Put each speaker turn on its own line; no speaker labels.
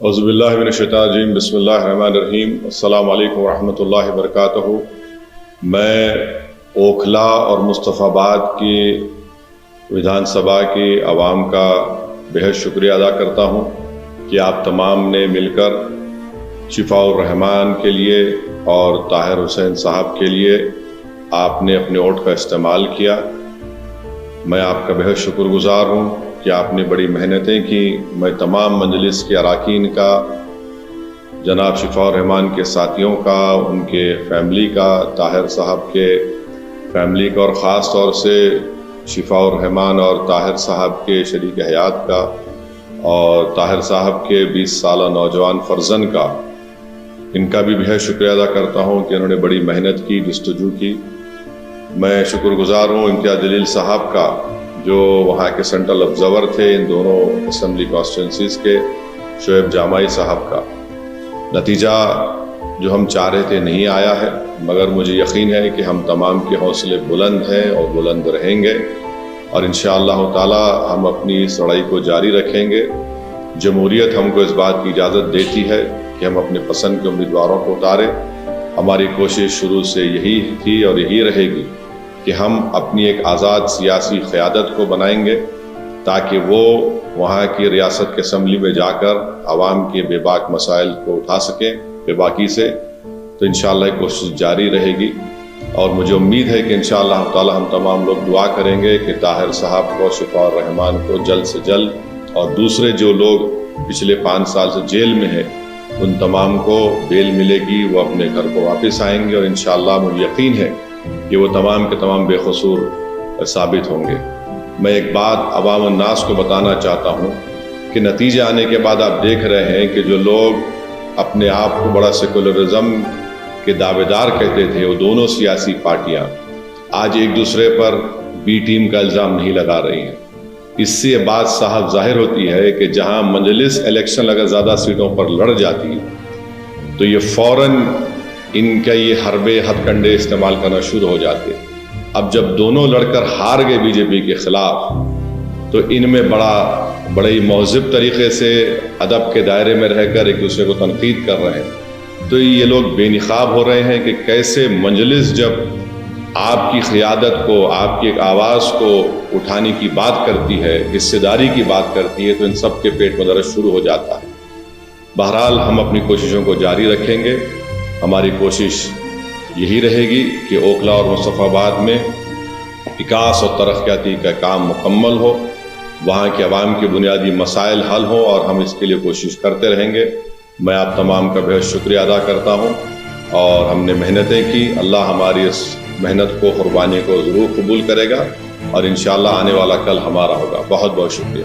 اعوذ باللہ من الشیطان الرجیم، بسم اللہ الرحمن الرحیم۔ السلام علیکم ورحمۃ اللہ وبرکاتہ۔ میں اوکھلا اور مصطفیٰ آباد کی ودھان سبھا کی عوام کا بہت شکریہ ادا کرتا ہوں کہ آپ تمام نے مل کر شفاء الرحمان کے لیے اور طاہر حسین صاحب کے لیے آپ نے اپنے ووٹ کا استعمال کیا۔ میں آپ کا بہت شکر گزار ہوں کہ آپ نے بڑی محنتیں کی۔ میں تمام مجلس کے اراکین کا، جناب شفاء الرحمان کے ساتھیوں کا، ان کے فیملی کا، طاہر صاحب کے فیملی کا، اور خاص طور سے شفاء الرحمان اور طاہر صاحب کے شریک حیات کا اور طاہر صاحب کے 20 سالہ نوجوان فرزند کا، ان کا بھی بہت شکریہ ادا کرتا ہوں کہ انہوں نے بڑی محنت کی، جستجو کی۔ میں شکر گزار ہوں امتیاز جلیل صاحب کا، جو وہاں کے سینٹرل آبزرور تھے ان دونوں اسمبلی کانسٹیٹوئنسیز کے، شعیب جامعی صاحب کا۔ نتیجہ جو ہم چاہ رہے تھے نہیں آیا ہے، مگر مجھے یقین ہے کہ ہم تمام کے حوصلے بلند ہیں اور بلند رہیں گے، اور انشاءاللہ تعالی ہم اپنی اس لڑائی کو جاری رکھیں گے۔ جمہوریت ہم کو اس بات کی اجازت دیتی ہے کہ ہم اپنے پسند کے امیدواروں کو اتاریں۔ ہماری کوشش شروع سے یہی تھی اور یہی رہے گی کہ ہم اپنی ایک آزاد سیاسی قیادت کو بنائیں گے، تاکہ وہ وہاں کی ریاست کے اسمبلی میں جا کر عوام کے بے باک مسائل کو اٹھا سکیں بے باکی سے۔ تو انشاءاللہ یہ کوشش جاری رہے گی، اور مجھے امید ہے کہ انشاءاللہ تعالی ہم تمام لوگ دعا کریں گے کہ طاہر صاحب کو، شفاء الرحمان کو جلد سے جلد، اور دوسرے جو لوگ پچھلے 5 سال سے جیل میں ہیں ان تمام کو بیل ملے گی، وہ اپنے گھر کو واپس آئیں گے، اور انشاءاللہ مجھے یقین ہے کہ وہ تمام کے تمام بے قصور ثابت ہوں گے۔ میں ایک بات عوام الناس کو بتانا چاہتا ہوں کہ نتیجے آنے کے بعد آپ دیکھ رہے ہیں کہ جو لوگ اپنے آپ کو بڑا سیکولرزم کے دعوے دار کہتے تھے، وہ دونوں سیاسی پارٹیاں آج ایک دوسرے پر بی ٹیم کا الزام نہیں لگا رہی ہیں۔ اس سے یہ بات صاحب ظاہر ہوتی ہے کہ جہاں مجلس الیکشن اگر زیادہ سیٹوں پر لڑ جاتی تو یہ فوراً ان کا یہ حربے ہتھ کنڈے استعمال کرنا شروع ہو جاتے۔ اب جب دونوں لڑ کر ہار گئے بی جے پی کے خلاف، تو ان میں بڑے ہی مہذب طریقے سے ادب کے دائرے میں رہ کر ایک دوسرے کو تنقید کر رہے ہیں۔ تو یہ لوگ بے نقاب ہو رہے ہیں کہ کیسے مجلس جب آپ کی قیادت کو، آپ کی ایک آواز کو اٹھانے کی بات کرتی ہے، حصے داری کی بات کرتی ہے، تو ان سب کے پیٹ میں درد شروع ہو جاتا ہے۔ بہرحال ہم اپنی کوششوں کو جاری رکھیں گے۔ ہماری کوشش یہی رہے گی کہ اوکھلا اور مصطفیٰ آباد میں وکاس اور ترقیاتی کا کام مکمل ہو، وہاں کے عوام کے بنیادی مسائل حل ہوں، اور ہم اس کے لیے کوشش کرتے رہیں گے۔ میں آپ تمام کا بہت شکریہ ادا کرتا ہوں، اور ہم نے محنتیں کی، اللہ ہماری اس محنت کو، قربانی کو ضرور قبول کرے گا، اور انشاءاللہ آنے والا کل ہمارا ہوگا۔ بہت بہت شکریہ۔